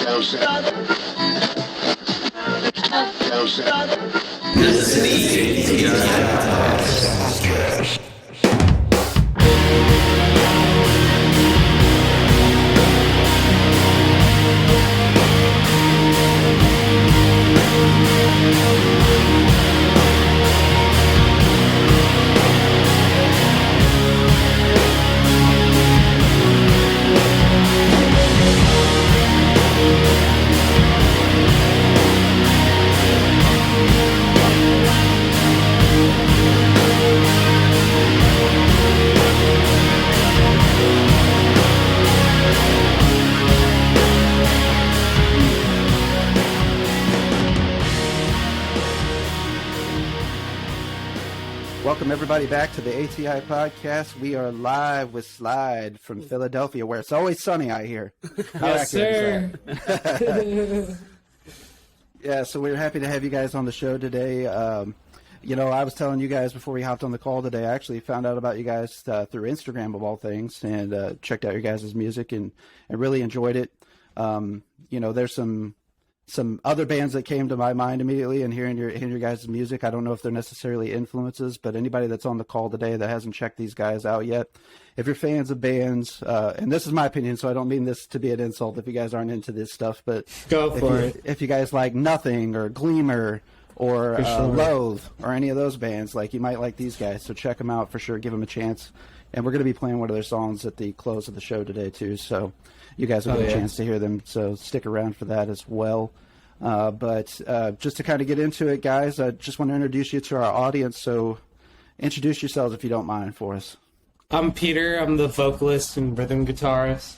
This is the ATI Podcast Crew. Welcome everybody back to the ATI Podcast. We are live with Slide from Philadelphia, where it's always sunny, I hear. Yes, sir. Yeah, so we're happy to have you guys on the show today. I was telling you guys before we hopped on the call today, I actually found out about you guys through Instagram of all things, and checked out your guys' music and really enjoyed it. There's some other bands that came to my mind immediately, and hearing your guys' music. I don't know if they're necessarily influences, but anybody that's on the call today that hasn't checked these guys out yet, if you're fans of bands, and this is my opinion, so I don't mean this to be an insult if you guys aren't into this stuff, but go for it. If you guys like Nothing or Gleamer or Loathe or any of those bands, like, you might like these guys, so check them out for sure. Give them a chance, and we're going to be playing one of their songs at the close of the show today too, so you guys will get a chance to hear them, so stick around for that as well. But just to kind of get into it, guys, I just want to introduce you to our audience, so introduce yourselves if you don't mind for us. I'm Peter. I'm the vocalist and rhythm guitarist.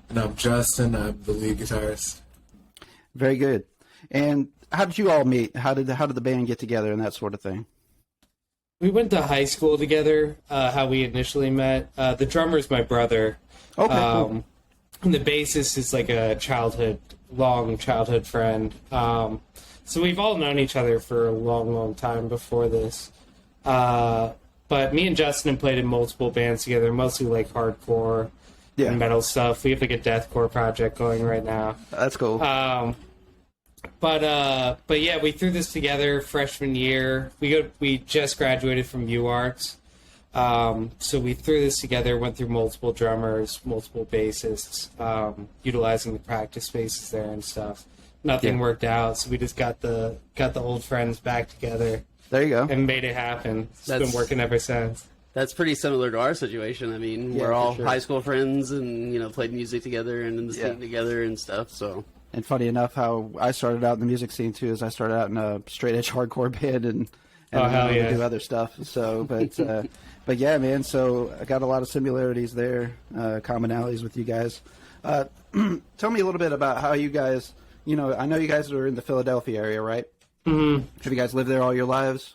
And I'm Justin. I'm the lead guitarist. Very good. And how did you all meet? How did the band get together and that sort of thing? We went to high school together, how we initially met. The drummer's my brother. Okay, cool. And the bassist is like a long childhood friend. So we've all known each other for a long, long time before this. But me and Justin have played in multiple bands together, mostly like hardcore and metal stuff. We have like a deathcore project going right now. That's cool. But yeah, we threw this together freshman year. We just graduated from UArts. So we threw this together, went through multiple drummers, multiple bassists, utilizing the practice spaces there and stuff. Nothing worked out, so we just got the old friends back together. There you go. And made it happen. It's been working ever since. That's pretty similar to our situation. I mean, we're all high school friends and, played music together and in the scene together and stuff, so. And funny enough, how I started out in the music scene too is I started out in a straight edge hardcore band and do other stuff. So, but yeah, man. So I got a lot of similarities there, commonalities with you guys. Tell me a little bit about how you guys. I know you guys are in the Philadelphia area, right? Mm-hmm. Have you guys lived there all your lives?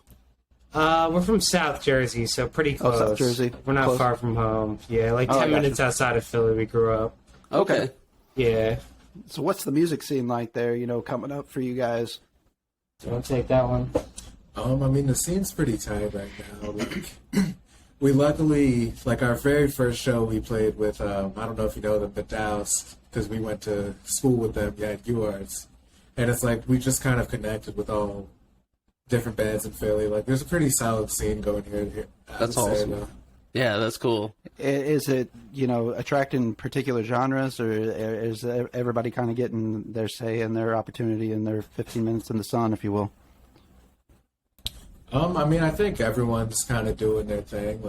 We're from South Jersey, so pretty close. Oh, South Jersey. We're not far from home. Yeah, like 10 minutes outside of Philly we grew up. Okay. Yeah. So what's the music scene like there, coming up for you guys? So I'll take that one. The scene's pretty tight right now. We luckily, our very first show we played with, I don't know if you know them, the Dows, because we went to school with them at UArts. And it's we just kind of connected with all different bands in Philly. There's a pretty solid scene going here. That's awesome. Yeah, that's cool. Is it, attracting particular genres, or is everybody kind of getting their say and their opportunity and their 15 minutes in the sun, if you will? I think everyone's kind of doing their thing.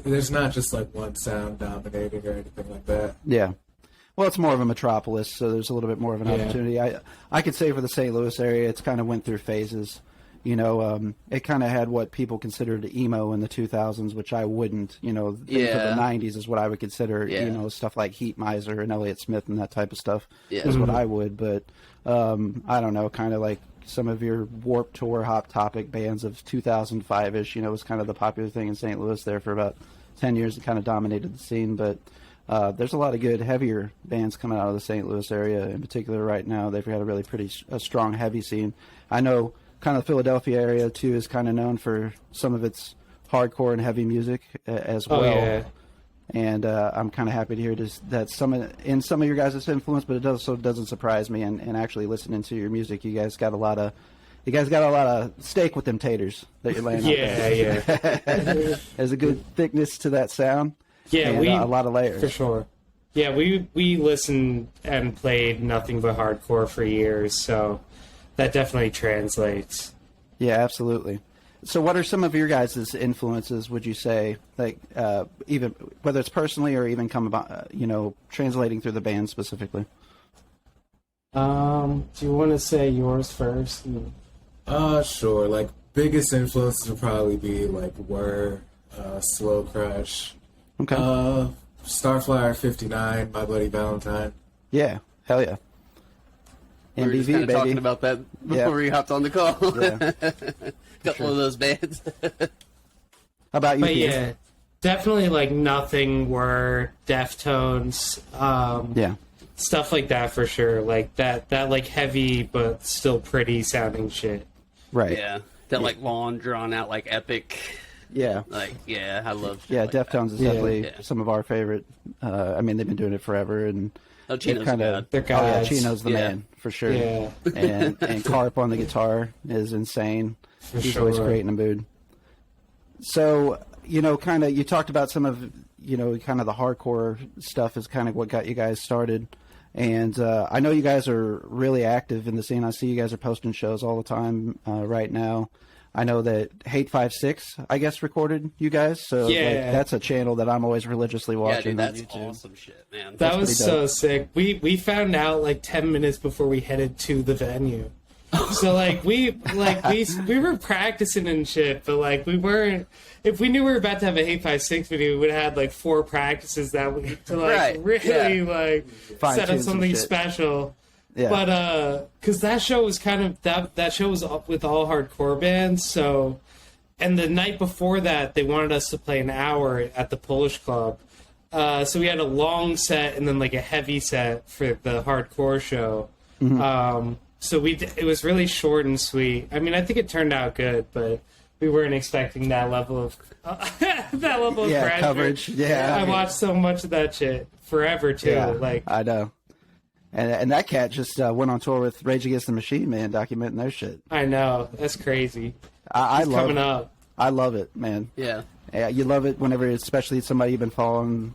There's not just one sound dominating or anything like that. Yeah. Well, it's more of a metropolis, so there's a little bit more of an opportunity. I could say for the St. Louis area, it's kind of went through phases. It kind of had what people considered emo in the 2000s, which I wouldn't. Things of the 90s is what I would consider. Stuff like Heat Miser and Elliott Smith and that type of stuff is what I would. But I don't know, kind of like some of your Warped Tour, Hot Topic bands of 2005-ish. Was kind of the popular thing in St. Louis there for about 10 years and kind of dominated the scene. But there's a lot of good, heavier bands coming out of the St. Louis area in particular right now. They've got a really strong, heavy scene. I know kind of the Philadelphia area, too, is kind of known for some of its hardcore and heavy music as well. And I'm kind of happy to hear that some of your guys' influence, but it also doesn't surprise me. And actually listening to your music, you guys got a lot of steak with them taters that you're laying out there. Yeah. There's a good thickness to that sound. Yeah, and, a lot of layers. For sure. Yeah, we listened and played nothing but hardcore for years, so that definitely translates. Yeah, absolutely. So what are some of your guys' influences, would you say, like even whether it's personally or even come about, translating through the band specifically? Do you want to say yours first? Sure. Like, biggest influences would probably be like Whir, Slow Crush, Okay. Starflyer 59, My Bloody Valentine. Yeah, hell yeah. We were just MBV, kind of baby. talking about that before we hopped on the call. Yeah. Couple of those bands. How about you, But Keith? yeah, definitely like Nothing, Were, Deftones, Yeah. stuff like that for sure. Like that like heavy but still pretty sounding shit. Right. Yeah, that like long drawn out like epic. Yeah. Like I love. Shit Yeah, like Deftones that. is definitely Yeah. some of our favorite. I mean, they've been doing it forever, and Oh, Chino's kinda- bad. They're oh yeah, gods. Chino's the Yeah. man for sure. Yeah. and Carp on the guitar is insane. He's always sure. creating a mood. So, kind of, you talked about some of, kind of the hardcore stuff is kind of what got you guys started. And I know you guys are really active in the scene. I see you guys are posting shows all the time right now. I know that Hate 56, I guess, recorded you guys. So Yeah. that's a channel that I'm always religiously Yeah, watching dude, that's on YouTube. awesome shit, man. That was pretty so dope. sick. We found out like 10 minutes before we headed to the venue. So like we were practicing and shit, but like we weren't. If we knew we were about to have a Hate 56 video, we would have had like 4 practices that week to like Right, really yeah. like Fine set tune up some something shit. special. Yeah. But because that show was kind of that show was up with all hardcore bands, so. And the night before that, they wanted us to play an hour at the Polish Club. So we had a long set and then like a heavy set for the hardcore show. So it was really short and sweet. I mean, I think it turned out good, but we weren't expecting that level of pressure. Coverage. Yeah. I watched so much of that shit forever too. Yeah, Like I know. And that cat just went on tour with Rage Against the Machine, man, documenting their shit. I know, that's crazy. I It's love coming it. up. I love it, man. Yeah. Yeah, you love it whenever, especially somebody you've been following,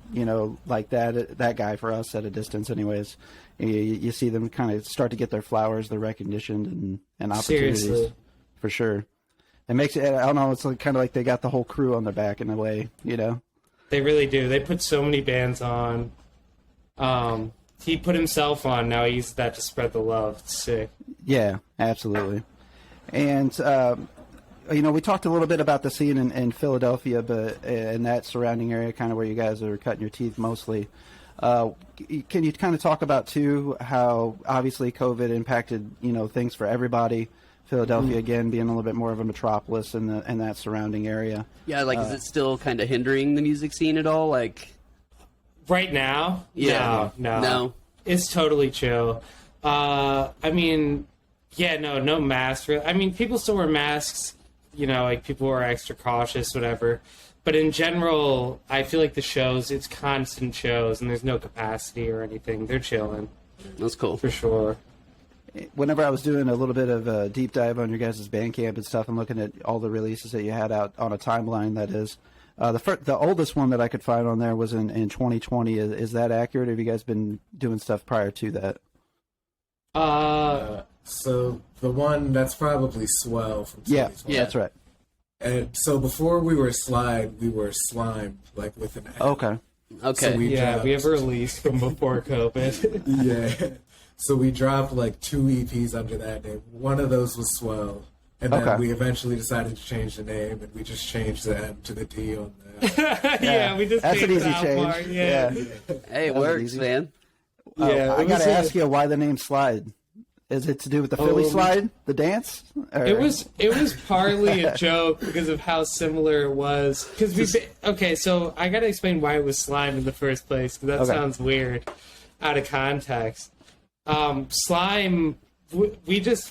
like that guy for us at a distance anyways. You see them kind of start to get their flowers, their recognition and opportunities. Seriously. For sure. It makes it, I don't know, it's like, kind of like they got the whole crew on their back in a way, They really do. They put so many bands on. He put himself on. Now he uses that to spread the love. It's sick. Yeah, absolutely. And, we talked a little bit about the scene in Philadelphia, but in that surrounding area, kind of where you guys are cutting your teeth mostly. Can you kind of talk about, too, how obviously COVID impacted, things for everybody? Philadelphia, again, being a little bit more of a metropolis in that surrounding area. Yeah, like, is it still kind of hindering the music scene at all? Like, Right now? Yeah. No. It's totally chill. I mean, no masks. I mean, people still wear masks. Like people are extra cautious, whatever. But in general, I feel like the shows, it's constant shows, and there's no capacity or anything. They're chilling. that's cool. For sure. Whenever I was doing a little bit of a deep dive on your guys' Bandcamp and stuff and looking at all the releases that you had out on a timeline, that is, the oldest one that I could find on there was in 2020. Is that accurate? Or have you guys been doing stuff prior to that? So the one that's probably Swell from Yeah, 2020. that's right. And so before we were Slide, we were Slime, like with an M. Okay. Okay. So we Yeah, dropped, we have a release from before COVID. yeah. So we dropped like 2 EPs under that name. One of those was Swell. And then Okay. we eventually decided to change the name, and we just changed the M to the D on that. Yeah, we just That's an changed easy that change. part. Yeah. Hey, it was works, easy. man. Yeah, I it got was to a- ask you why the name Slide. Is it to do with the Philly Slide, the dance? Or- It was partly a joke because of how similar it was. Okay, so I gotta explain why it was slime in the first place, because that Okay. sounds weird out of context. Slime, we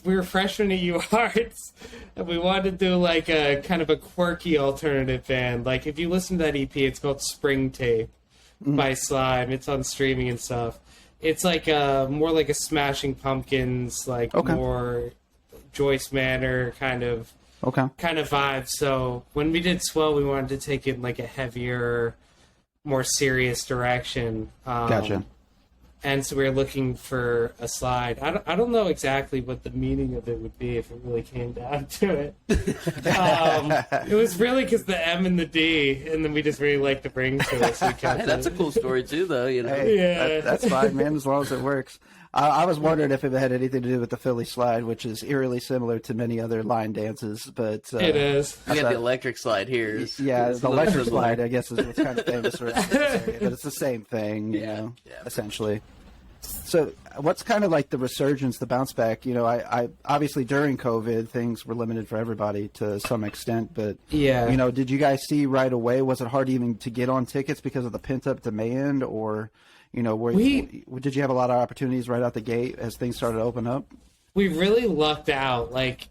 were freshmen at UArts, and we wanted to do like a kind of a quirky alternative band. Like if you listen to that EP, it's called Spring Tape. by Slime. It's on streaming and stuff. It's like more like a Smashing Pumpkins, like more Joyce Manor kind of vibe. So when we did Swell, we wanted to take it in like a heavier, more serious direction. Gotcha. And so we were looking for a slide. I don't know exactly what the meaning of it would be if it really came down to it. It was really because the M and the D, and then we just really liked the ring to it. So we kept That's a cool story too, though. You know, hey, that's fine, man. As long as it works. I was wondering if it had anything to do with the Philly slide, which is eerily similar to many other line dances, but it is. We got the electric slide here. The electric slide, I guess, is what's kind of famous around this area, but it's the same thing, you know, essentially. So, what's kind of like the resurgence, the bounce back? You know, I obviously during COVID things were limited for everybody to some extent, but you know, did you guys see right away? Was it hard even to get on tickets because of the pent up demand, or you know, did you have a lot of opportunities right out the gate as things started to open up? We really lucked out. Like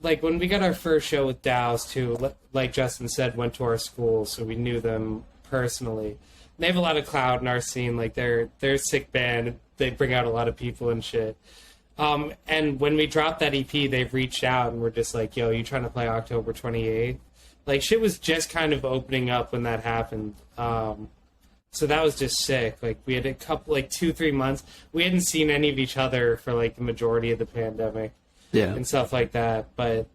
when we got our first show with Dows too, like Justin said, went to our school, so we knew them personally. They have a lot of clout in our scene. Like they're a sick band. They bring out a lot of people and shit. And when we dropped that EP, they've reached out and we're just like, yo, you trying to play October 28th? Like shit was just kind of opening up when that happened. So that was just sick. Like we had a couple, like 2-3 months. We hadn't seen any of each other for like the majority of the pandemic, and stuff like that. But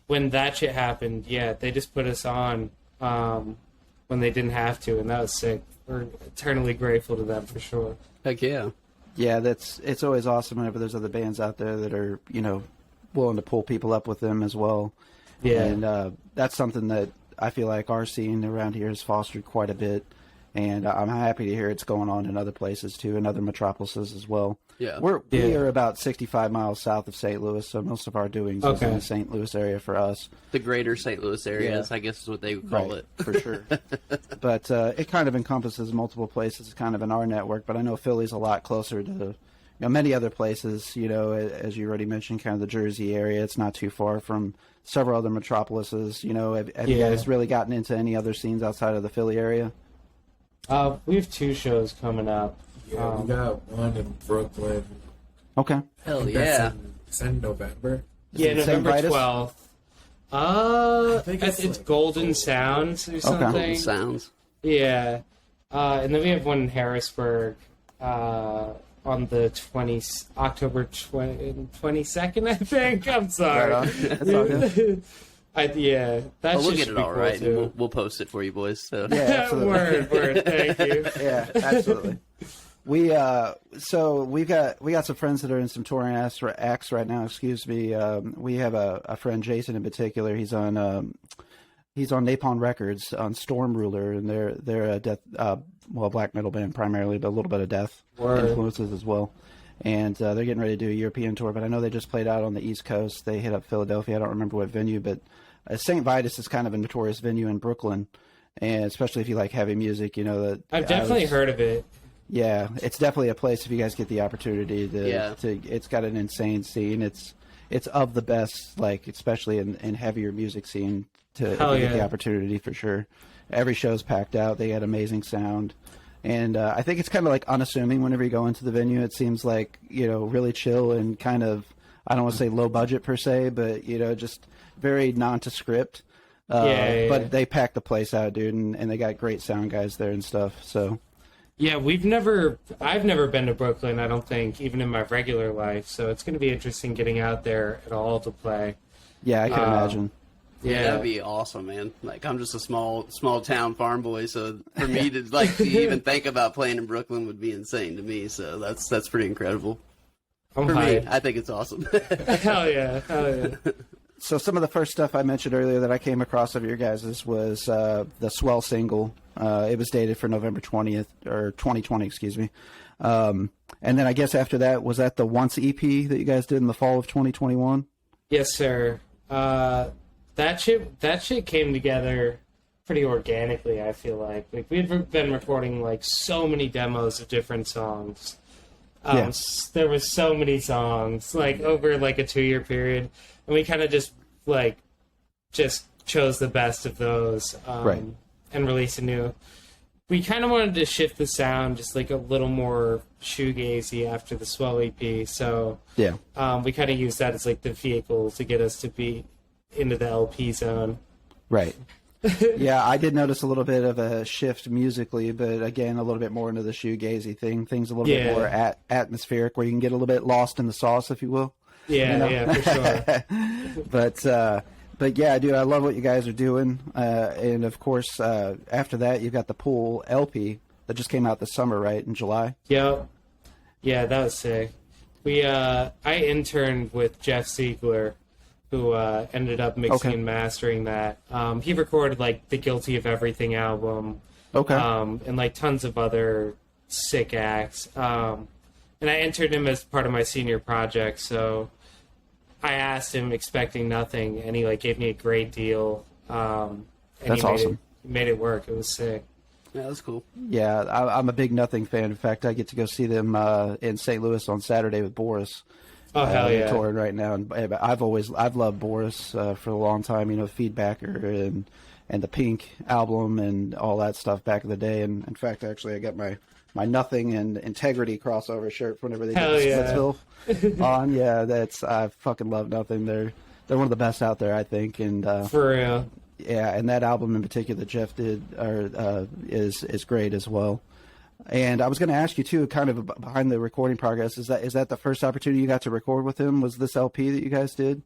when that shit happened, they just put us on when they didn't have to, and that was sick. We're eternally grateful to them for sure. Heck yeah. Yeah, it's always awesome whenever there's other bands out there that are, you know, willing to pull people up with them as well. Yeah, and that's something that I feel like our scene around here has fostered quite a bit, and I'm happy to hear it's going on in other places too, in other metropolises as well. Yeah, we are about 65 miles south of St. Louis, so most of our doings is in the St. Louis area for us. The greater St. Louis area, I guess is what they would call it. For sure. But it kind of encompasses multiple places, kind of in our network, but I know Philly's a lot closer to many other places, you know, as you already mentioned, kind of the Jersey area. It's not too far from several other metropolises. You know, have you guys really gotten into any other scenes outside of the Philly area? We have 2 shows coming up. Yeah, we got one in Brooklyn. Okay. Hell yeah. It's in November. November 12th. I think it's Golden Sounds or something. Golden Sounds. Yeah. And then we have one in Harrisburg on the October 22nd, I think. I'm sorry. That's all good. We'll get it all cool right. Too. We'll post it for you boys. So. Yeah, absolutely. word. Thank you. Yeah, absolutely. We got some friends that are in some touring acts right now. Excuse me. We have a friend, Jason, in particular. He's on Napalm Records on Storm Ruler, and they're a death black metal band primarily, but a little bit of death influences as well. And they're getting ready to do a European tour, but I know they just played out on the East Coast. They hit up Philadelphia. I don't remember what venue, but St. Vitus is kind of a notorious venue in Brooklyn, and especially if you like heavy music, you know that. I've definitely heard of it. Yeah, it's definitely a place if you guys get the opportunity to. It's got an insane scene. It's of the best, like especially in heavier music scene to get the opportunity for sure. Every show's packed out. They had amazing sound. And I think it's kind of like unassuming whenever you go into the venue. It seems like, you know, really chill and kind of, I don't want to say low budget per se, but, you know, just very nondescript. But they pack the place out, dude, and they got great sound guys there and stuff. So. Yeah, I've never been to Brooklyn, I don't think, even in my regular life. So it's going to be interesting getting out there at all to play. Yeah, I can imagine. Yeah, that'd be awesome, man. Like, I'm just a small town farm boy, so for me to even think about playing in Brooklyn would be insane to me. So that's pretty incredible. For me, I think it's awesome. Hell yeah. So some of the first stuff I mentioned earlier that I came across of your guys' was the Swell single. It was dated for November 20th, or 2020, excuse me. And then I guess after that, was that the Once EP that you guys did in the fall of 2021? Yes, sir. That shit came together pretty organically, I feel like. Like, we've been recording, like, so many demos of different songs. There was so many songs, like, over, like, a 2-year period. And we kind of just chose the best of those and released a new we kind of wanted to shift the sound just like a little more shoegazy after the Swell EP. So Yeah. we kind of used that as like the vehicle to get us to be into the LP zone. Right. Yeah, I did notice a little bit of a shift musically, but again, a little bit more into the shoegazy thing. Things a little bit more atmospheric, where you can get a little bit lost in the sauce, if you will. Yeah, yeah, for sure. But yeah, dude, I love what you guys are doing. And of course, after that, you've got the Pool LP that just came out this summer, right, in July? Yep. Yeah, that was sick. I interned with Jeff Siegler, who ended up mixing and mastering that. He recorded like the Guilty of Everything album, and like tons of other sick acts. And I interned him as part of my senior project, so I asked him expecting nothing, and he like gave me a great deal. And That's awesome. Made it work. It was sick. Yeah, that's cool. Yeah, I'm a big Nothing fan. In fact, I get to go see them in St. Louis on Saturday with Boris. Oh hell yeah! They're touring right now, and I've loved Boris for a long time. You know, Feedbacker and the Pink album and all that stuff back in the day. And in fact, actually, I got my Nothing and Integrity crossover shirt whenever they did the Splitsville on. Yeah, I fucking love Nothing. They're one of the best out there, I think. And for real. Yeah, and that album in particular that Jeff did is great as well. And I was going to ask you too, kind of behind the recording progress, is that the first opportunity you got to record with him? Was this LP that you guys did?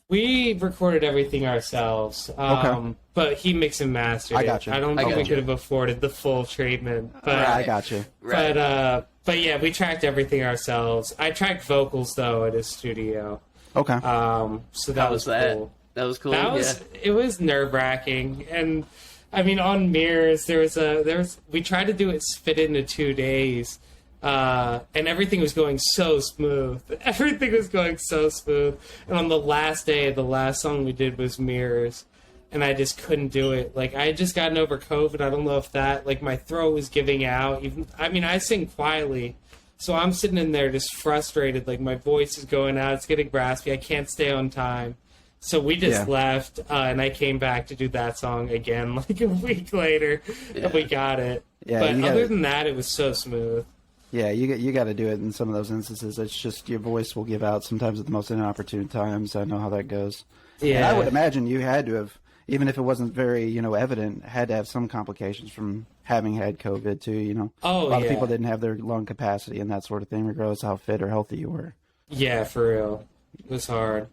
We recorded everything ourselves, but he mixed and mastered. I got you. I don't think we could have afforded the full treatment. But I got you. But yeah, we tracked everything ourselves. I tracked vocals though at his studio. Okay. So that was cool. That was cool. It was nerve wracking, and I mean on Mirrors we tried to do it fit into 2 days. And everything was going so smooth. Everything was going so smooth. And on the last day, the last song we did was Mirrors. And I just couldn't do it. Like, I had just gotten over COVID. I don't know if that, like, my throat was giving out. I sing quietly. So I'm sitting in there just frustrated. Like, my voice is going out. It's getting raspy. I can't stay on time. So we just left, and I came back to do that song again, like, a week later. And we got it. Yeah, but other than that, it was so smooth. Yeah, you got to do it in some of those instances. It's just your voice will give out sometimes at the most inopportune times. I know how that goes. Yeah, and I would imagine you had to have, even if it wasn't very evident, had to have some complications from having had COVID too. A lot of people didn't have their lung capacity and that sort of thing, regardless of how fit or healthy you were. Yeah, for real, it was hard.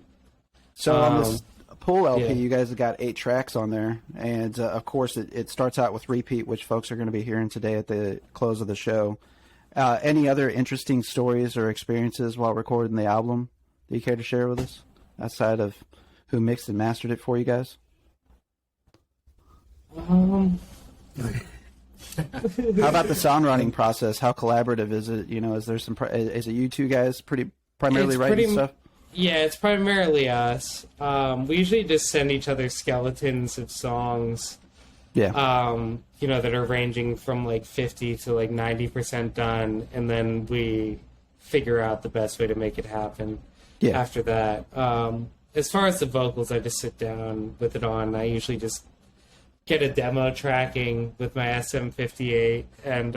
So on this Pool LP, you guys have got 8 tracks on there, and of course it starts out with Repeat, which folks are going to be hearing today at the close of the show. Any other interesting stories or experiences while recording the album that you care to share with us, outside of who mixed and mastered it for you guys? How about the songwriting process? How collaborative is it? Is there is it you two guys primarily writing stuff? Yeah, it's primarily us. We usually just send each other skeletons of songs. Yeah. That are ranging from like 50 to like 90% done, and then we figure out the best way to make it happen after that. As far as the vocals, I just sit down with it on. I usually just get a demo tracking with my SM58, and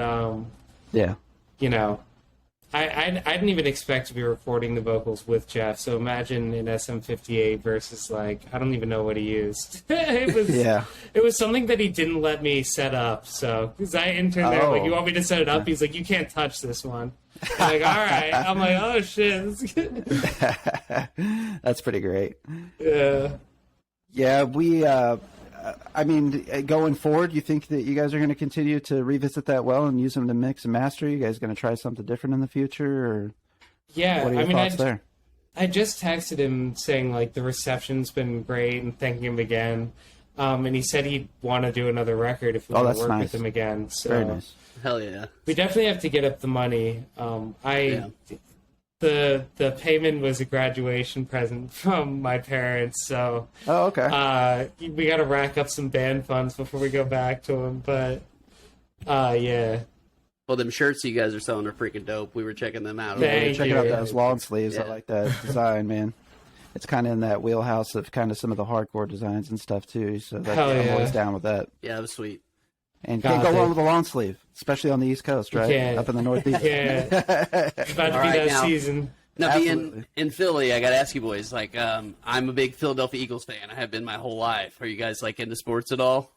I didn't even expect to be recording the vocals with Jeff. So imagine an SM58 versus I don't even know what he used. It was something that he didn't let me set up. So because I interned there, like, you want me to set it up? He's like, you can't touch this one. I'm like, all right. I'm like, oh shit. That's pretty great. Yeah. Yeah, we. Going forward, you think that you guys are going to continue to revisit that well and use them to mix and master? You guys going to try something different in the future, or what are your thoughts there? I just texted him saying the reception's been great and thanking him again, and he said he'd want to do another record if we want to work with him again. So very nice. Hell yeah. We definitely have to get up the money. The payment was a graduation present from my parents, so we got to rack up some band funds before we go back to them. But yeah. Well, them shirts you guys are selling are freaking dope. We were checking them out. Check out those long sleeves. I like that design, man. It's kind of in that wheelhouse of kind of some of the hardcore designs and stuff too. So I'm always down with that. Yeah, it was sweet. And can't go wrong with a long sleeve, especially on the East Coast, right? Yeah. Up in the Northeast. Yeah. It's about to be that season. Now, being in Philly, I got to ask you boys, like, I'm a big Philadelphia Eagles fan. I have been my whole life. Are you guys, like, into sports at all?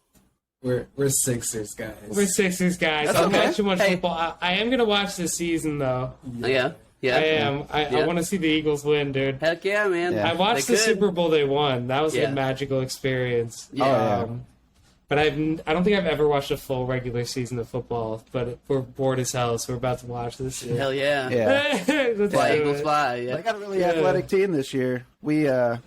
We're Sixers guys. We're Sixers guys. That's I'm okay. watching much football. I am going to watch this season, though. Yeah. I am. I want to see the Eagles win, dude. Heck yeah, man. Yeah. I watched the Super Bowl they won. That was a magical experience. Yeah. But I don't think I've ever watched a full regular season of football. But we're bored as hell, so we're about to watch this. Hell yeah. Yeah. Let's Fly do Eagles it. fly. Yeah. They got a really athletic team this year. We're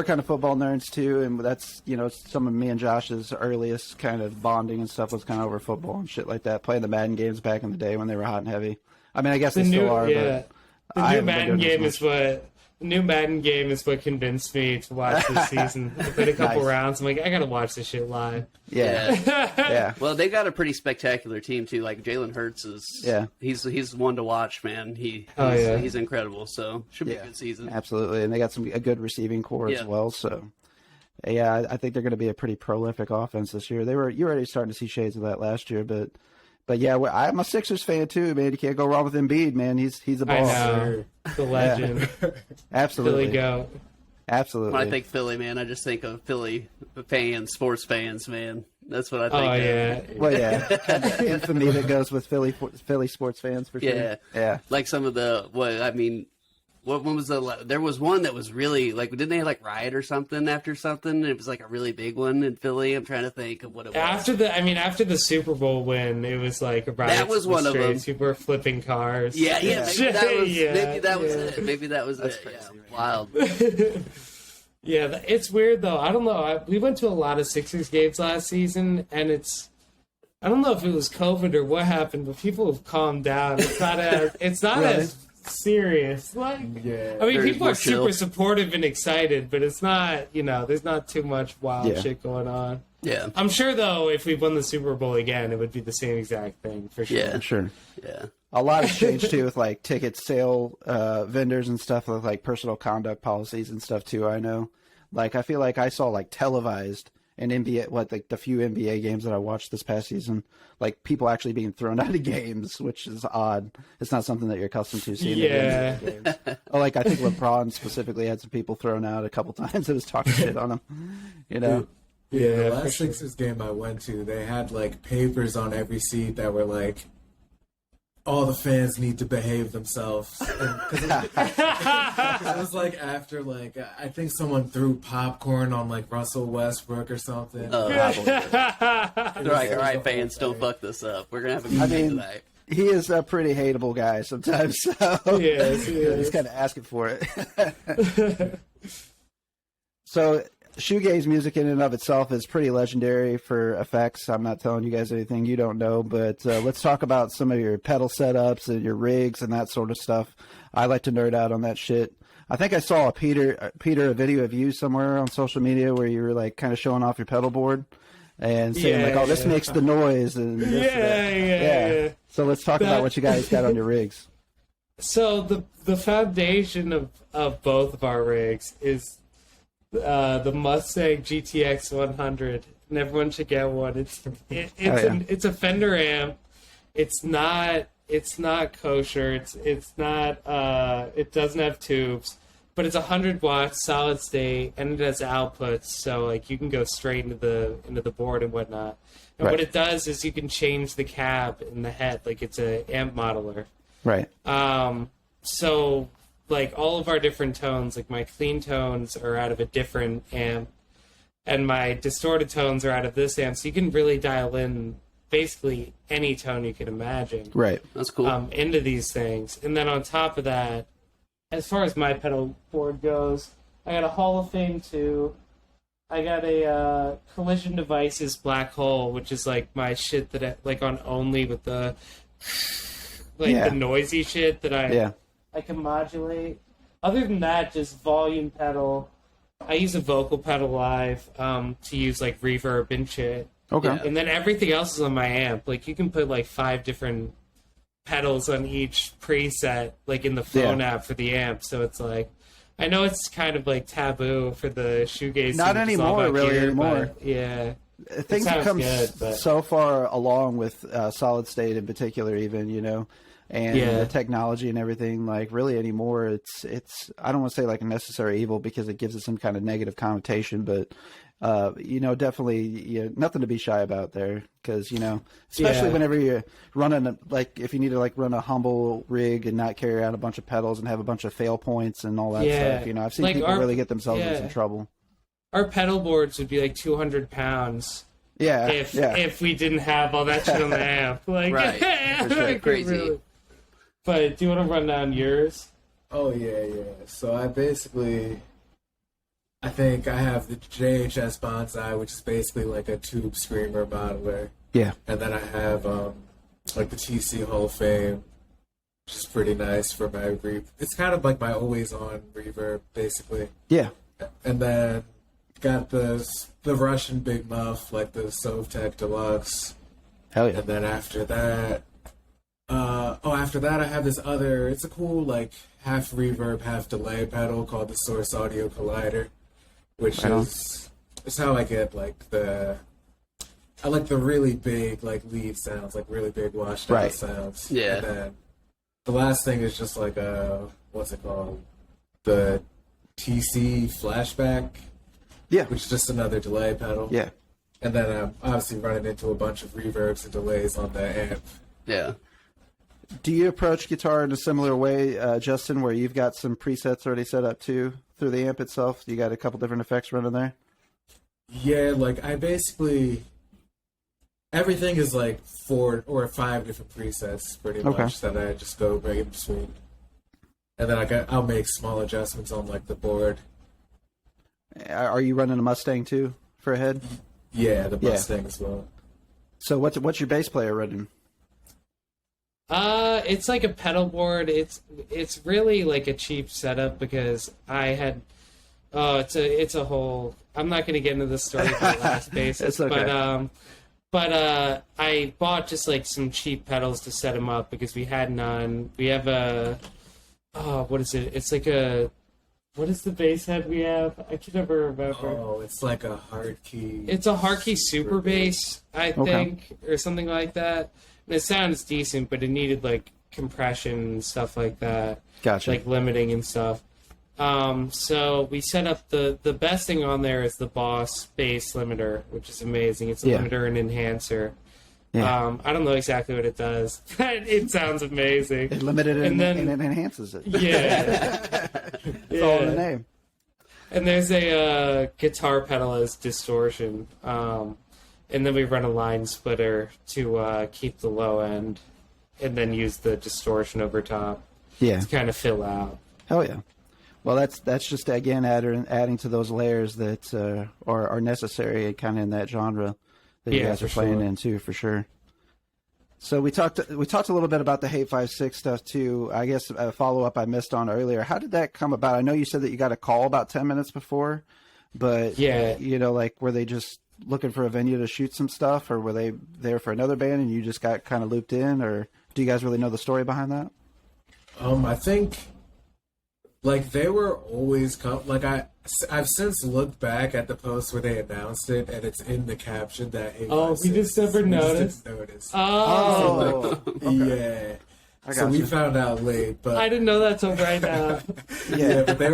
kind of football nerds too, and that's some of me and Josh's earliest kind of bonding and stuff was kind of over football and shit like that. Playing the Madden games back in the day when they were hot and heavy. I mean, I guess they still are. But the new Madden game is what. The new Madden game is what convinced me to watch this season. I played a couple rounds. I'm like, I gotta watch this shit live. Yeah. Well, they got a pretty spectacular team too. Like Jalen Hurts is. Yeah. He's one to watch, man. He's incredible. So should be a good season. Absolutely, and they got a good receiving core as well. So, yeah, I think they're going to be a pretty prolific offense this year. You're already starting to see shades of that last year, but yeah, I'm a Sixers fan too, man. You can't go wrong with Embiid, man. He's a boss. I know. The legend. Absolutely. Philly go. Absolutely. When I think Philly, man, I just think of Philly fans, sports fans, man. That's what I think. Oh yeah. Well, yeah, kind of infamy that goes with Philly sports fans for sure. Yeah. Like some of the what one was there was one that was really like, didn't they like riot or something after something? It was like a really big one in Philly. I'm trying to think of what it was. After the Super Bowl win, it was like a riot. That was one of them. People were flipping cars. Yeah. Maybe that was it. Maybe that was That's it. crazy, Yeah, wild. Yeah, it's weird though. I don't know. We went to a lot of Sixers games last season, and I don't know if it was COVID or what happened, but people have calmed down. It's not as serious. Like, I mean, people are super supportive and excited, but it's not. There's not too much wild shit going on. Yeah, I'm sure though, if we won the Super Bowl again, it would be the same exact thing for sure. Yeah, for sure. Yeah. A lot has changed too with like ticket sale vendors and stuff with like personal conduct policies and stuff too. I know, like I feel like I saw like televised in NBA, the few NBA games that I watched this past season, like people actually being thrown out of games, which is odd. It's not something that you're accustomed to seeing. Yeah. In games. Like I think LeBron specifically had some people thrown out a couple times that was talking shit on him. Yeah, the last sure. Sixers game I went to, they had like papers on every seat that were like, all the fans need to behave themselves. It was like after I think someone threw popcorn on like Russell Westbrook or something. They're like, all right, fans, don't fuck this up. We're gonna have a good game tonight. He is a pretty hateable guy sometimes, so he's kind of asking for it. So, shoegaze music in and of itself is pretty legendary for effects. I'm not telling you guys anything you don't know, but let's talk about some of your pedal setups and your rigs and that sort of stuff. I like to nerd out on that shit. I think I saw a video of you somewhere on social media where you were like kind of showing off your pedal board and saying this makes the noise and this and that. So let's talk about what you guys got on your rigs. So the foundation of both of our rigs is the Mustang GTX 100, and everyone should get one. It's a Fender amp. It's not kosher. It's not. It doesn't have tubes, but it's 100 watts solid state, and it has outputs, so like you can go straight into the board and whatnot. And what it does is you can change the cab and the head, like it's a amp modeler. Right. So like all of our different tones, like my clean tones are out of a different amp, and my distorted tones are out of this amp. So you can really dial in basically any tone you can imagine. Right. That's cool. Into these things. And then on top of that, as far as my pedal board goes, I got a Hall of Fame 2. I got a Collision Devices Black Hole, which is like my shit that I, like on only with the the noisy shit that I can modulate. Other than that, just volume pedal. I use a vocal pedal live to use like reverb and shit. Okay. And then everything else is on my amp. Like you can put like 5 different pedals on each preset, like in the phone app for the amp. So it's like, I know it's kind of like taboo for the shoegaze. Not anymore, really, anymore. Yeah. Things have come good, but... so far along with solid state in particular, even, you know, and the technology and everything. Like, really anymore, it's I don't want to say like a necessary evil because it gives it some kind of negative connotation, but you know, definitely nothing to be shy about there, because, you know, especially whenever you're running like if you need to like run a humble rig and not carry out a bunch of pedals and have a bunch of fail points and all that stuff. You know, I've seen like people really get themselves in some trouble. Our pedal boards would be like 200 pounds. If we didn't have all that shit on the amp, like, right, for sure. Crazy. Really... But do you want to run down yours? Oh yeah. So I think I have the JHS Bonsai, which is basically like a tube screamer modeler. Yeah. And then I have like the TC Hall of Fame, which is pretty nice for my it's kind of like my always on reverb, basically. Yeah. And then got the Russian Big Muff, like the Sovtek Deluxe. Hell yeah. And then after that, I have this other, it's a cool, like, half reverb, half delay pedal called the Source Audio Collider, which is how I get, like, I like the really big, like, lead sounds, like, really big washed out sounds. Yeah. And then the last thing is just, like, what's it called? The TC Flashback. Yeah. Which is just another delay pedal. Yeah. And then I'm obviously running into a bunch of reverbs and delays on the amp. Yeah. Do you approach guitar in a similar way, Justin, where you've got some presets already set up too through the amp itself? You got a couple different effects running there? Yeah, like I basically everything is like 4 or 5 different presets pretty much that I just go right in between. And then I'll make small adjustments on like the board. Are you running a Mustang too for a head? Yeah, the Mustang as well. So what's your bass player running? It's like a pedal board. It's really like a cheap setup because I had it's a whole. I'm not going to get into the story for the last basis, okay. but I bought just like some cheap pedals to set them up because we had none. We have what is it? It's like what is the bass head we have? I can never remember. Oh, it's like a hard key. It's a hard key super bass, I think, or something like that. And it sounds decent, but it needed like compression and stuff like that. Gotcha. Like limiting and stuff. So we set up the best thing on there is the Boss bass limiter, which is amazing. It's a limiter and enhancer. Yeah. I don't know exactly what it does, but it sounds amazing. It limited it and it enhances it. Yeah. It's all in the name. And there's a guitar pedal as distortion. And then we run a line splitter to keep the low end and then use the distortion over top to kind of fill out. Hell yeah. Well, that's just, again, adding to those layers that are necessary kind of in that genre that you guys are playing in too, for sure. So we talked a little bit about the Hate 5.6 stuff too. I guess a follow-up I missed on earlier. How did that come about? I know you said that you got a call about 10 minutes before, but you know, like, were they just looking for a venue to shoot some stuff, or were they there for another band and you just got kind of looped in, or do you guys really know the story behind that? I think like they were always like I've since looked back at the post where they announced it, and it's in the caption that we just never noticed. Oh, yeah. So we found out late, but I didn't know that till right now. But they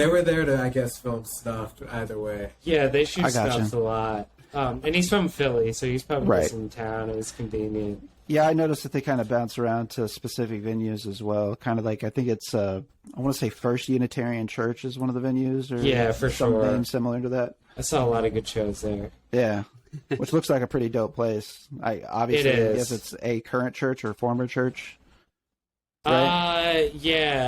were there to, I guess, film Snuff either way. Yeah, they shoot Snuff a lot. And he's from Philly, so he's probably just in town. It was convenient. Yeah, I noticed that they kind of bounce around to specific venues as well. Kind of like, I think it's, I want to say First Unitarian Church is one of the venues. Or for something similar to that. I saw a lot of good shows there. Yeah, which looks like a pretty dope place. I guess it's a current church or former church. Right?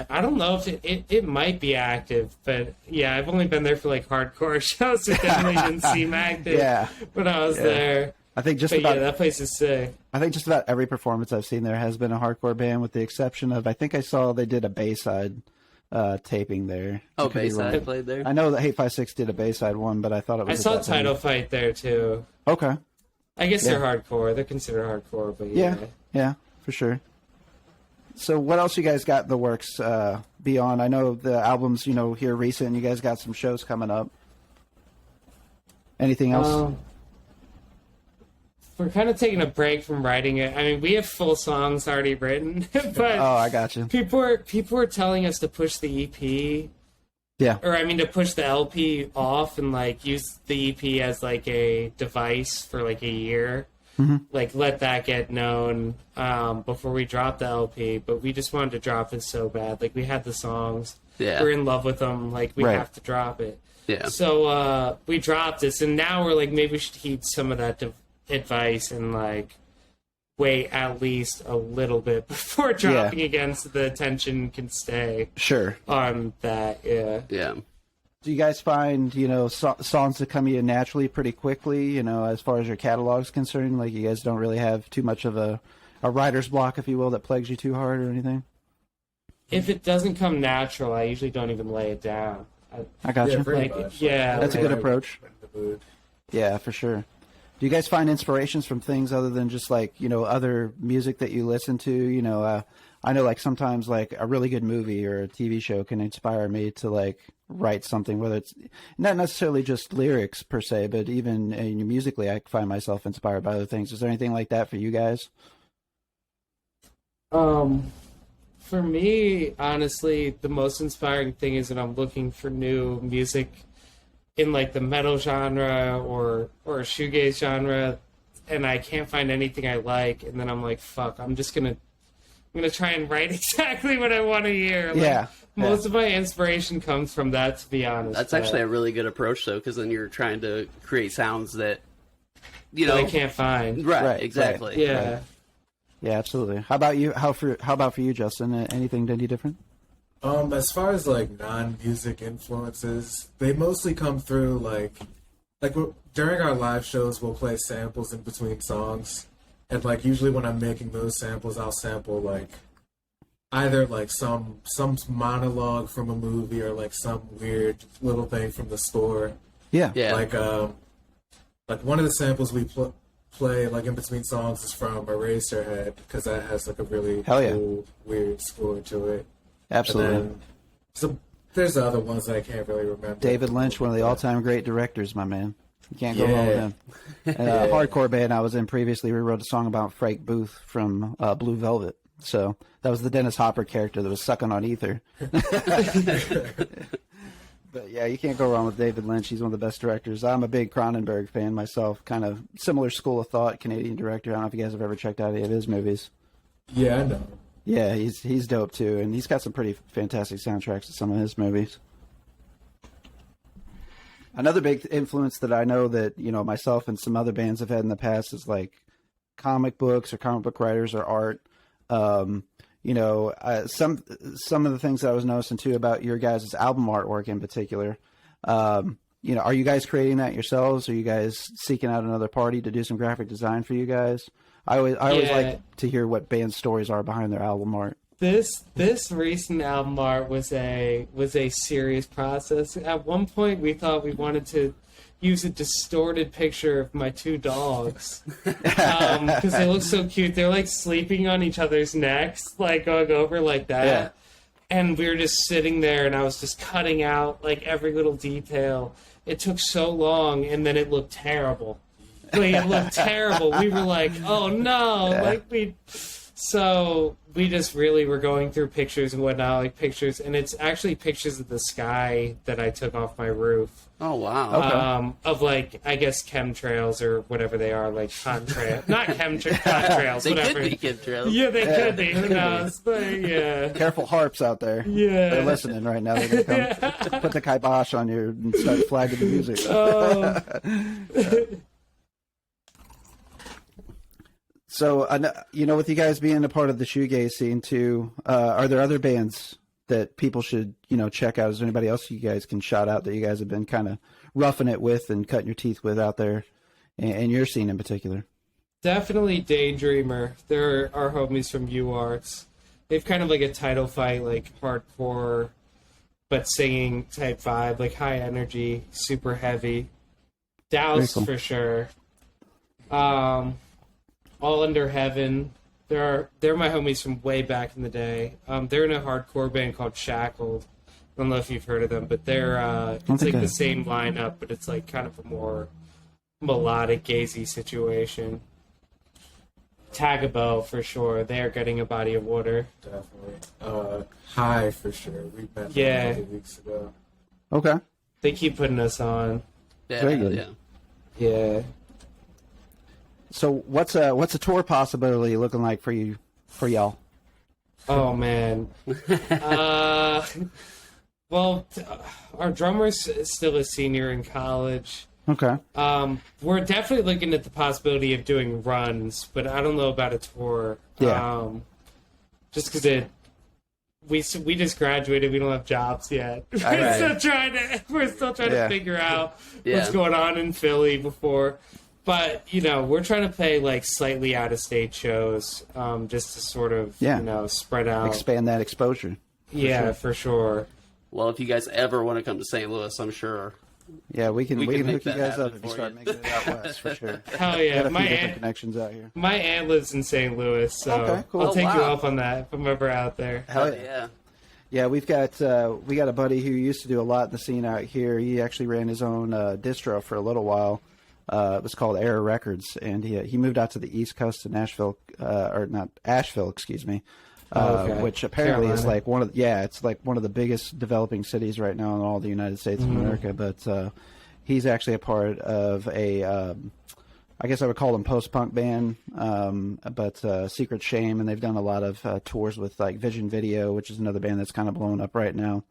I don't know if it might be active, but yeah, I've only been there for like hardcore shows, so it definitely didn't seem active when I was there. I think that place is sick. I think just about every performance I've seen there has been a hardcore band, with the exception of, I think I saw they did a Bayside taping there. Oh, Bayside played there? I know that Hate 5.6 did a Bayside one, but I thought it was... I saw Title Fight there too. Okay. I guess they're hardcore. They're considered hardcore, but yeah, for sure. So what else you guys got in the works beyond? I know the album's, here recent. You guys got some shows coming up. Anything else? we're kind of taking a break from writing it. I mean, we have full songs already written, but I got you. People are telling us to push the EP. Yeah. Or I mean, to push the LP off and like use the EP as like a device for like a year. Mm-hmm. Like let that get known before we drop the LP. But we just wanted to drop it so bad. Like we had the songs. Yeah. We're in love with them. Like we have to drop it. Yeah. So we dropped this, and now we're like, maybe we should heed some of that advice and like wait at least a little bit before dropping again, so the attention can stay on that. Yeah. Do you guys find, songs that come to you naturally pretty quickly, as far as your catalog's concerned? Like you guys don't really have too much of a writer's block, if you will, that plagues you too hard or anything? If it doesn't come natural, I usually don't even lay it down. I got you. That's a good approach. Yeah, for sure. Do you guys find inspirations from things other than just like, other music that you listen to? I know like sometimes like a really good movie or a TV show can inspire me to like write something, whether it's not necessarily just lyrics per se, but even musically, I find myself inspired by other things. Is there anything like that for you guys? For me, honestly, the most inspiring thing is that I'm looking for new music in like the metal genre or shoegaze genre, and I can't find anything I like, and then I'm like, fuck, I'm gonna try and write exactly what I want to hear. Like, most of my inspiration comes from that, to be honest. That's actually a really good approach, though, because then you're trying to create sounds that I can't find. Right, exactly. Yeah. Right. Yeah, absolutely. How about you? How about for you, Justin? Anything any different? As far as like non-music influences, they mostly come through like during our live shows, we'll play samples in between songs, and like usually when I'm making those samples, I'll sample like either like some monologue from a movie or like some weird little thing from the score. Yeah. Like one of the samples we play like in between songs is from Eraserhead, because that has like a really cool, weird score to it. Absolutely. So there's the other ones that I can't really remember. David Lynch, one of the all-time great directors, my man. You can't go wrong with him. And a hardcore band I was in previously, we wrote a song about Frank Booth from Blue Velvet. So that was the Dennis Hopper character that was sucking on ether. But yeah, you can't go wrong with David Lynch. He's one of the best directors. I'm a big Cronenberg fan myself, kind of similar school of thought, Canadian director. I don't know if you guys have ever checked out any of his movies. Yeah, I know. Yeah, he's dope too, and he's got some pretty fantastic soundtracks to some of his movies. Another big influence that I know that, myself and some other bands have had in the past is like comic books or comic book writers or art. Some of the things that I was noticing too about your guys' album artwork in particular. Are you guys creating that yourselves? Are you guys seeking out another party to do some graphic design for you guys? I always like to hear what band stories are behind their album art. This recent album art was a serious process. At one point, we thought we wanted to use a distorted picture of my two dogs because they look so cute. They're like sleeping on each other's necks, like going over like that. Yeah. And we were just sitting there, and I was just cutting out like every little detail. It took so long, and then it looked terrible. Like, it looked terrible. We were like, oh no, So we just really were going through pictures and whatnot, and it's actually pictures of the sky that I took off my roof. Oh wow! Of I guess chemtrails or whatever they are, like contrails, not contrails, they whatever. Could be chemtrails. Yeah, they could be. Who knows? But yeah. Careful harps out there. Yeah, they're listening right now. They're gonna come put the kibosh on you and start flagging the music. So, with you guys being a part of the shoegaze scene too, are there other bands that people should, check out? Is there anybody else you guys can shout out that you guys have been kind of roughing it with and cutting your teeth with out there, and your scene in particular? Definitely Daydreamer. They're our homies from UArts. They've kind of like a title fight, like hardcore, but singing type vibe, like high energy, super heavy. Douse cool. For sure. All Under Heaven. They're my homies from way back in the day. They're in a hardcore band called Shackled. I don't know if you've heard of them, but they're it's like the same lineup, but it's like kind of a more melodic, gazy situation. Tagabo for sure. They are getting a body of water. Definitely. High for sure. We met them a couple weeks ago. Okay. They keep putting us on. Yeah, Very good. Yeah. So what's a tour possibility looking like for y'all? Oh man. Well, our drummer's still a senior in college. Okay. We're definitely looking at the possibility of doing runs, but I don't know about a tour. Yeah. Just because we just graduated, we don't have jobs yet. We're still trying to figure out what's going on in Philly before. But we're trying to play like slightly out of state shows, just to sort of spread out, expand that exposure. For sure. Well, if you guys ever want to come to St. Louis, I'm sure. Yeah, we can hook you guys up if you for start you. making it out west for sure. Hell yeah, Got a few different connections out here. My aunt lives in St. Louis, so Okay, cool. I'll take you wow. up on that if I'm ever out there. Hell yeah. Yeah, we got a buddy who used to do a lot in the scene out here. He actually ran his own distro for a little while. It was called Error Records, and he moved out to the East Coast to Nashville, or not Asheville, excuse me, which apparently is like it's like one of the biggest developing cities right now in all the United States of America. But he's actually a part of a, I guess I would call them post-punk band, but Secret Shame, and they've done a lot of tours with like Vision Video, which is another band that's kind of blowing up right now.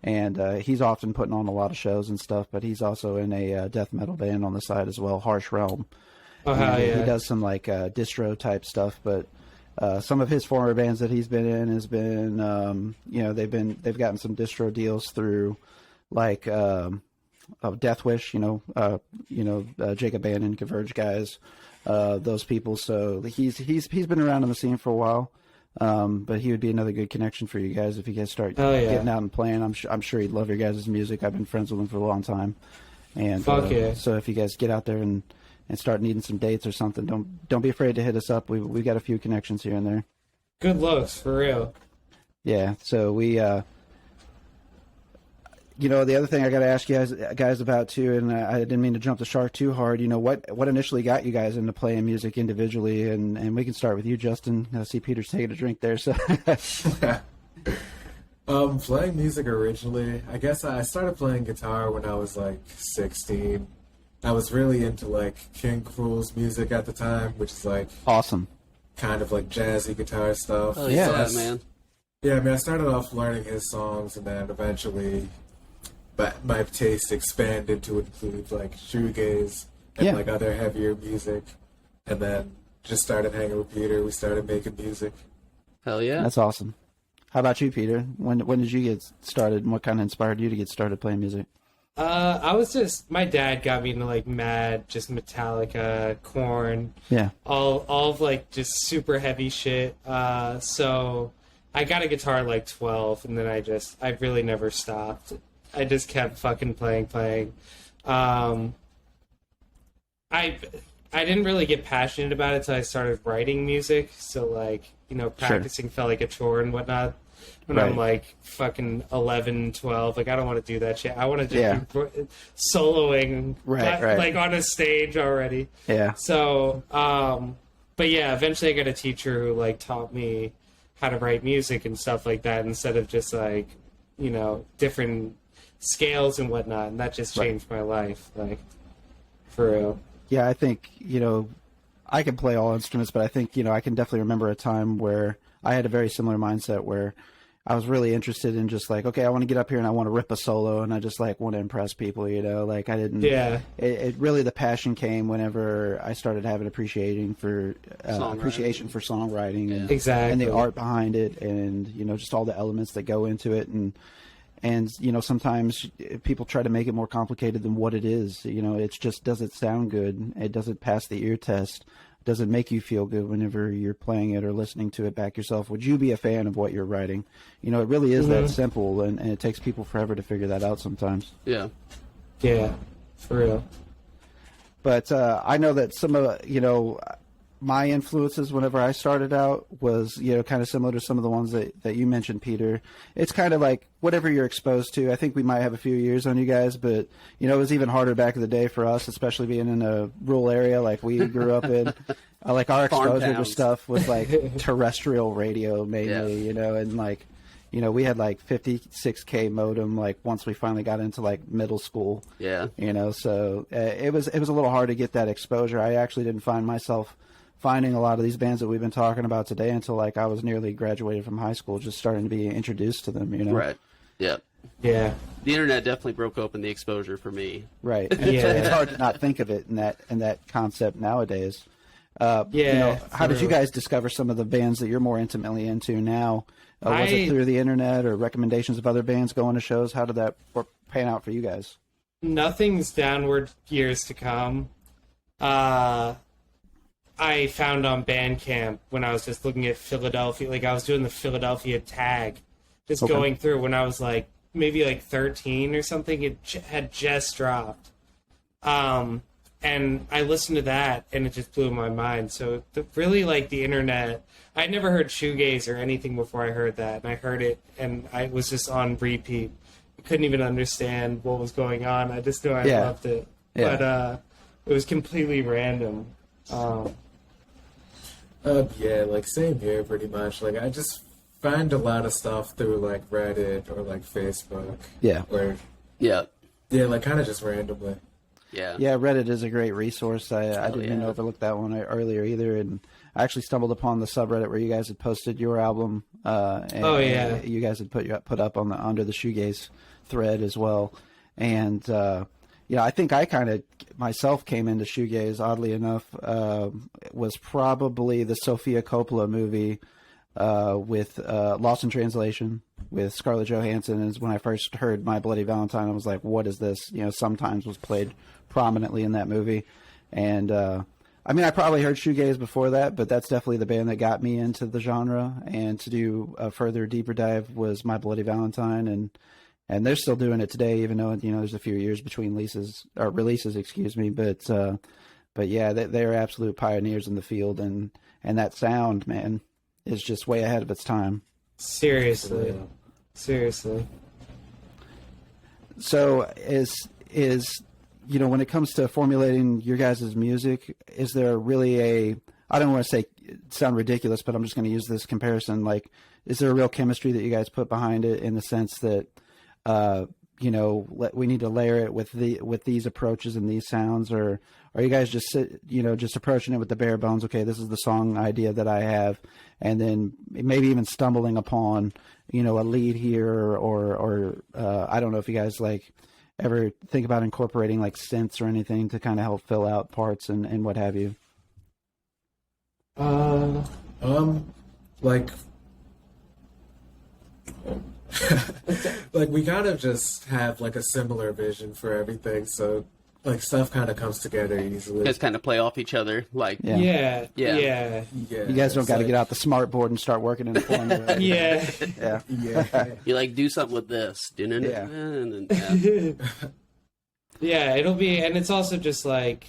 And he's often putting on a lot of shows and stuff, but he's also in a death metal band on the side as well, Harsh Realm. Oh, hell yeah. He does some like distro type stuff, but some of his former bands that he's been in has been, they've gotten some distro deals through like Death Wish, Jacob Bannon, Converge guys, those people. So he's been around in the scene for a while. But he would be another good connection for you guys if you guys start getting out and playing. I'm sure he'd love your guys' music. I've been friends with him for a long time, and so if you guys get out there and start needing some dates or something, don't be afraid to hit us up. We got a few connections here and there. Good looks, for real. Yeah. So we, the other thing I got to ask you guys about too, and I didn't mean to jump the shark too hard. What initially got you guys into playing music individually, and we can start with you, Justin. I see Peter's taking a drink there. So, playing music originally, I guess I started playing guitar when I was like 16. I was really into like King Cruel's music at the time, which is like awesome, kind of like jazzy guitar stuff. Oh yeah, man. Yeah, I mean, I started off learning his songs, and then eventually. But my taste expanded to include like shoegaze and like other heavier music, and then just started hanging with Peter. We started making music. Hell yeah, that's awesome. How about you, Peter? When did you get started, and what kind of inspired you to get started playing music? My dad got me into like just Metallica, Korn, all of like just super heavy shit. So I got a guitar at like 12, and then I really never stopped. I just kept fucking playing. I didn't really get passionate about it until I started writing music. So like, practicing felt like a chore and whatnot. When I'm like fucking 11, 12, like I don't want to do that shit. I want to just be soloing, like on a stage already. Yeah. So, but yeah, eventually I got a teacher who like taught me how to write music and stuff like that instead of just like, different scales and whatnot, and that just changed my life, like, for real. Yeah, I think, I can play all instruments, but I think, I can definitely remember a time where I had a very similar mindset where I was really interested in just like, okay, I want to get up here and I want to rip a solo, and I just like want to impress people, like I didn't. Yeah. It really, the passion came whenever I started having appreciation for songwriting and, exactly, and the art behind it, and just all the elements that go into it, and sometimes people try to make it more complicated than what it is. It just doesn't sound good. It doesn't pass the ear test. It doesn't make you feel good whenever you're playing it or listening to it back yourself. Would you be a fan of what you're writing? It really is that simple, and it takes people forever to figure that out sometimes. Yeah. Yeah, for real. But I know that some of, my influences whenever I started out was, kind of similar to some of the ones that you mentioned, Peter. It's kind of like whatever you're exposed to. I think we might have a few years on you guys, but, it was even harder back in the day for us, especially being in a rural area like we grew up in. Like our exposure to stuff was like terrestrial radio mainly, and like, we had like 56K modem like once we finally got into like middle school. Yeah. So it was a little hard to get that exposure. I actually didn't find myself finding a lot of these bands that we've been talking about today until like I was nearly graduated from high school, just starting to be introduced to them, Right. Yeah. Yeah. The internet definitely broke open the exposure for me. Right. Yeah. It's hard to not think of it in that concept nowadays. How did you guys discover some of the bands that you're more intimately into now? Was it through the internet or recommendations of other bands going to shows? How did that pan out for you guys? Nothing's downward years to come. I found on Bandcamp when I was just looking at Philadelphia, like I was doing the Philadelphia tag, just going through when I was like maybe like 13 or something. It had just dropped. And I listened to that and it just blew my mind. So really like the internet, I'd never heard Shoegaze or anything before I heard that. And I heard it and I was just on repeat. I couldn't even understand what was going on. I just knew I loved it. Yeah. But it was completely random. Like same here pretty much. Like I just find a lot of stuff through like Reddit or like Facebook. Yeah. Yeah, like kind of just randomly. Yeah. Yeah, Reddit is a great resource. I didn't even overlook that one earlier either, and I actually stumbled upon the subreddit where you guys had posted your album. And you guys had put up on under the Shoegaze thread as well, and I think I kind of myself came into Shoegaze, oddly enough, was probably the Sofia Coppola movie with Lost in Translation with Scarlett Johansson. Is when I first heard My Bloody Valentine, I was like, what is this? Sometimes was played prominently in that movie. And I probably heard Shoegaze before that, but that's definitely the band that got me into the genre. And to do a further deeper dive was My Bloody Valentine, and they're still doing it today, even though there's a few years between releases. But yeah, they're absolute pioneers in the field, and that sound, man, is just way ahead of its time. Seriously. So is when it comes to formulating your guys' music, is there really I don't want to say sound ridiculous, but I'm just going to use this comparison. Like, is there a real chemistry that you guys put behind it in the sense that, we need to layer it with these approaches and these sounds, or are you guys just just approaching it with the bare bones? Okay, this is the song idea that I have, and then maybe even stumbling upon, a lead here, or I don't know if you guys like ever think about incorporating like synths or anything to kind of help fill out parts and what have you. Like we kind of just have like a similar vision for everything, so like stuff kind of comes together easily. You guys kind of play off each other, like yeah. You guys don't got to get out the smart board and start working in the formula. yeah. You like do something with this, Yeah, it'll be, and it's also just like,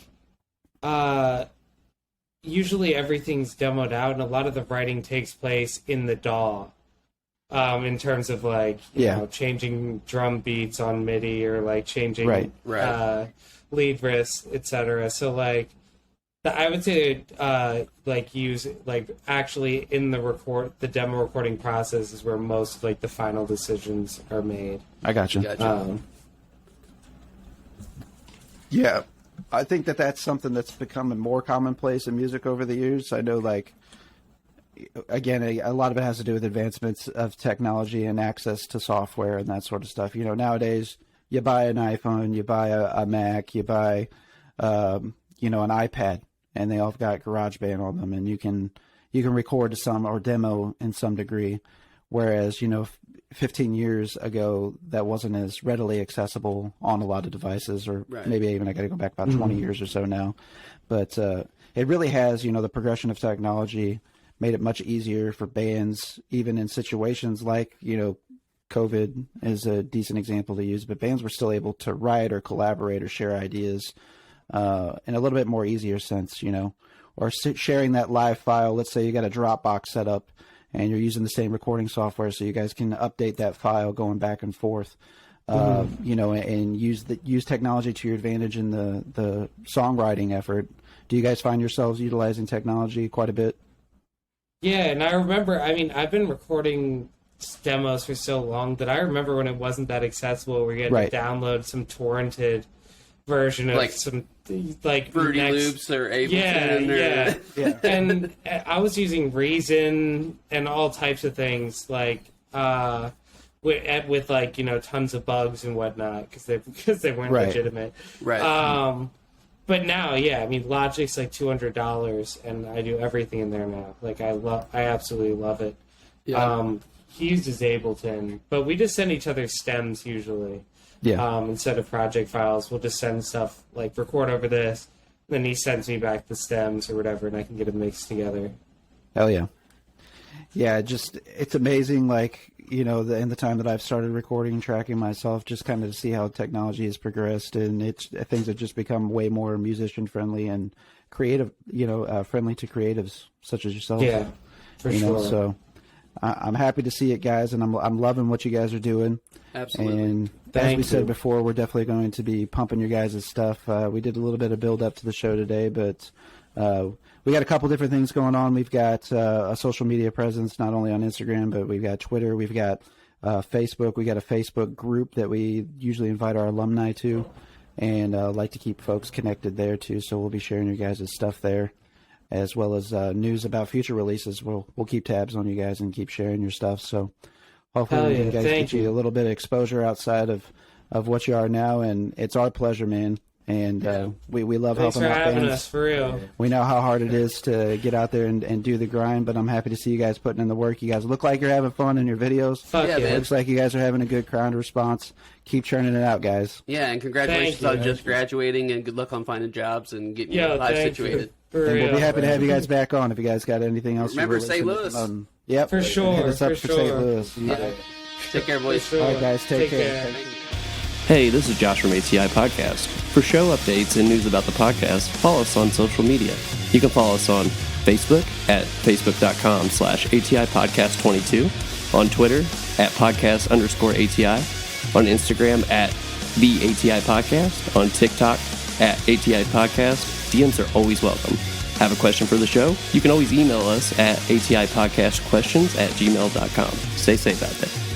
usually everything's demoed out, and a lot of the writing takes place in the DAW. In terms of like, changing drum beats on MIDI or like changing lead risks, etc. So like, I would say like use like actually in the demo recording process is where most of like the final decisions are made. I gotcha. Yeah, I think that's something that's becoming more commonplace in music over the years. I know, like, again, a lot of it has to do with advancements of technology and access to software and that sort of stuff. Nowadays, you buy an iPhone, you buy a Mac, you buy, an iPad, and they all got GarageBand on them, and you can record to some or demo in some degree. Whereas, 15 years ago, that wasn't as readily accessible on a lot of devices, or maybe even I got to go back about 20 years or so now. But it really has, the progression of technology made it much easier for bands, even in situations like, COVID is a decent example to use, but bands were still able to write or collaborate or share ideas in a little bit more easier sense, sharing that live file. Let's say you got a Dropbox set up and you're using the same recording software, so you guys can update that file going back and forth. You know, and use technology to your advantage in the songwriting effort. Do you guys find yourselves utilizing technology quite a bit? Yeah, and I remember, I mean, I've been recording demos for so long that I remember when it wasn't that accessible, where you had to download some torrented version of like some, like, Fruity Loops or Ableton. Yeah. And I was using Reason and all types of things, like, with like, you know, tons of bugs and whatnot, because they weren't legitimate. Right. But now, yeah, I mean, Logic's like $200, and I do everything in there now. Like, I absolutely love it. Yeah. He uses Ableton, but we just send each other stems usually. Yeah. Instead of project files, we'll just send stuff like record over this, then he sends me back the stems or whatever, and I can get it mixed together. Hell yeah. Yeah, it's amazing, like, you know, in the time that I've started recording and tracking myself, just kind of to see how technology has progressed, and things have just become way more musician friendly and creative, you know, friendly to creatives such as yourself. Yeah, for you sure. know, so I'm happy to see it, guys, and I'm loving what you guys are doing. Absolutely. And as we said before, we're definitely going to be pumping your guys' stuff. We did a little bit of build up to the show today, but we got a couple different things going on. We've got a social media presence, not only on Instagram, but we've got Twitter, we've got Facebook. We got a Facebook group that we usually invite our alumni to, and like to keep folks connected there too. So we'll be sharing your guys' stuff there, as well as news about future releases. We'll keep tabs on you guys and keep sharing your stuff. So hopefully you guys get you a little bit of exposure outside of what you are now, and it's our pleasure, man. And we love helping out bands. Thanks for having us, for real. We know how hard it is to get out there and do the grind, but I'm happy to see you guys putting in the work. You guys look like you're having fun in your videos. Fuck yeah, It looks like you guys are having a good crowd response. Keep churning it out, guys. Yeah, and congratulations on just graduating, and good luck on finding jobs and getting your life situated. And we'll be happy to have you guys back on if you guys got anything else. Remember St. Louis. Yep. For sure. Hit us up for St. Louis. Yeah. Take care, boys. Sure. All right, guys. Take care. Hey, this is Josh from ATI Podcast. For show updates and news about the podcast, follow us on social media. You can follow us on Facebook at facebook.com/ATI Podcast 22, on Twitter at podcast_ATI, on Instagram at the ATI Podcast, on TikTok at ATI Podcast. DMs are always welcome. Have a question for the show? You can always email us at ATIPodcastQuestions@gmail.com. Stay safe out there.